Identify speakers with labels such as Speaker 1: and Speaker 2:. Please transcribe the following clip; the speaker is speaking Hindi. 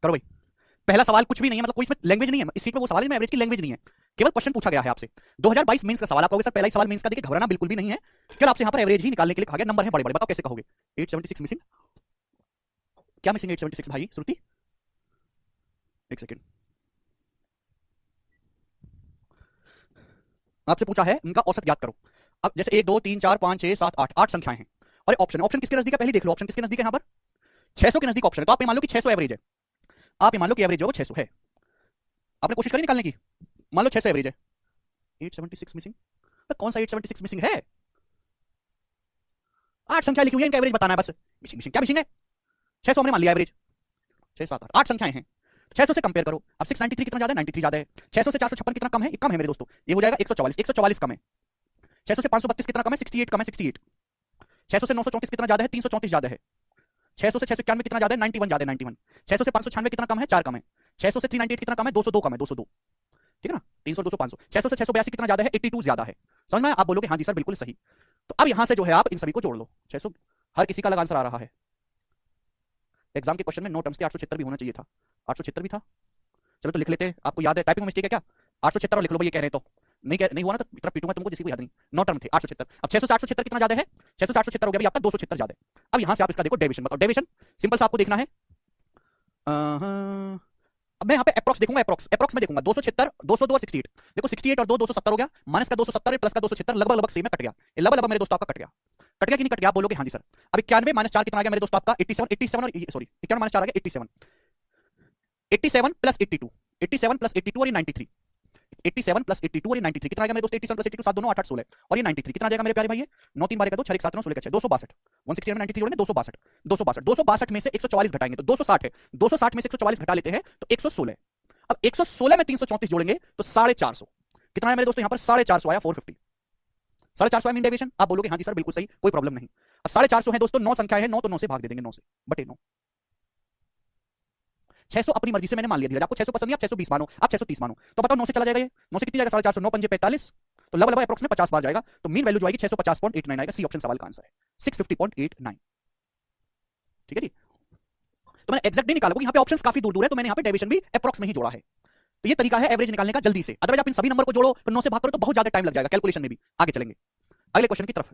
Speaker 1: करो भाई। पहला सवाल कुछ भी नहीं है, मतलब कोई इसमें लैंग्वेज नहीं है, इस सीट में वो सवाल है, एवरेज की लैंग्वेज नहीं है, केवल क्वेश्चन पूछा गया है आपसे। 2022 मेंस का सवाल आप कहोगे सर पहला ही सवाल मेंस का, देखिए घबराना बिल्कुल भी नहीं है, केवल आपसे यहाँ पर एवरेज ही निकालने के लिए कहा गया, नंबर है बड़े बड़े, बताओ कैसे कहोगे। 876 मिसिंग, क्या मिसिंग 876 भाई श्रुति? एक सेकंड, आपसे पूछा है इनका औसत ज्ञात करो। अब जैसे 1 2 3 4 5 6 7 8 8 संख्याएं हैं और ऑप्शन, ऑप्शन किसके नजदीक है पहले देख लो, ऑप्शन किसके नजदीक है यहाँ पर? 600 के नजदीक ऑप्शन है, तो आप ये मान लो कि 600 एवरेज है, आप ये मान लो कि एवरेज जो है वो 600 है, आपने कोशिश करी निकालने की, मान लो 600 एवरेज है। 876 मिसिंग, कौन सा 876 मिसिंग है? 8 संख्या लिखी हुई है, इनका एवरेज बताना है बस। मिसिंग मिसिंग क्या मिसिंग है? 600 हमने मान लिया एवरेज, 6 7 8 संख्याएं हैं, 600 से कंपेयर करो। अब 693 कितना ज्यादा है? 93 ज्यादा है। 600 से 456 कितना कम है? कम है मेरे दोस्तों, ये हो जाएगा 144, 144 कम है। 600 से 532 कितना कम है? 68 कम है, 68। 600 से 934 कितना ज्यादा है? 334 ज्यादा है। 600 से 691 कितना ज्यादा है? 91 ज्यादा है, 91। 600 से 596 कितना कम है? 4 कम है। 600 से 398 कितना कम है? 202 कम है, 202, ठीक है ना? 300 200 500। 600 से 682 कितना ज्यादा है? 82 ज्यादा है। समझ में? आप बोलोगे हाँ जी सर बिल्कुल सही। तो अब यहां से जो है आप इन सभी को जोड़ लो। 600 हर किसी का अलग आंसर आ रहा है। एग्जाम के क्वेश्चन में 9 टर्म्स थे, 876 भी होना चाहिए था, 876 भी था। चलो तो लिख लेते हैं, आपको याद है टाइपिंग में मिस्टेक है क्या? 876 और लिख लो भाई, ये कह रहे तो नहीं हुआ ना, तो इतना पीटूंगा तुमको जिसको याद नहीं। 9 टर्म थे 876। अब 600 से 876 कितना ज्यादा है? 600 से 876 हो गया भाई आपका 276 ज्यादा है। अब यहां से आप इसका देखो डेविएशन बताओ, डेविएशन सिंपल सा आपको देखना है। अब मैं यहाँ पे अप्रॉक्स देखूंगा, अप्रॉक्स में देखूंगा 276 202 और 68। देखो 68 और 270 हो गया, माइनस का 270 प्लस का 276 लगभग लगभग सेम है, कट गया ये, लगभग मेरे दोस्तों आपका कट गया कि नहीं कट गया? आप बोलोगे हाँ जी सर। अब 91 माइनस 4 कितना आ गया मेरे दोस्तों आपका? 87, 87 और सॉरी 91 माइनस 4 आ गया 87, 87 प्लस 82, 87 प्लस 82 और ये 93, 87 प्लस 82 और ये 93 कितना आ गया मेरे दोस्तों? 87 प्लस 82 7 दोनों 8 8 16 और ये 93 कितना आ जाएगा मेरे प्यारे भाई? 9 3 बार का 2 6 1 7 9 16 का 6 262, 168 में 93 जोड़ेंगे 262, 262 में से 144 घटाएंगे तो 260 है, 260 में से 144 घटा लेते हैं तो 116। अब 116 में 334 जोड़ेंगे तो 450, कितना है मेरे दोस्तों यहाँ पर? 450 आया, 450, 450 है मीन डेविएशन। आप बोलोगे हाँ जी सर बिल्कुल सही, कोई प्रॉब्लम नहीं। अब 450 है दोस्तों, 9 संख्या है, 9 तो 9 से भाग दे देंगे, 9 से बटे 9। 600 अपनी मर्जी से मैंने मान लिया, धीरज आपको 600 पसंद नहीं, आप 620 मानो, आप 630 मानो, तो बताओ 9 से चला जाएगा ये, 9 से कितनी जाएगा? 450, 9 पंजे 45, तो लगभग अप्रोक्स में 50 बार जाएगा, तो मीन वैल्यू जो आएगी 650.89 आएगा। सी ऑप्शन सवाल का आंसर है 650.89, ठीक है जी। तो मैंने एग्जैक्ट नहीं निकाला क्योंकि यहाँ पे ऑप्शंस काफी दूर दूर है, तो मैंने यहाँ पे डेविएशन भी अप्रोक्स में ही जोड़ा है। तो ये तरीका है एवरेज निकालने का जल्दी से, अदरवाइज आप इन सभी नंबर को जोड़ो फिर 9 से भाग करो तो बहुत ज्यादा टाइम लग जाएगा कैलकुलेशन में भी। आगे चलेंगे अगले क्वेश्चन की तरफ।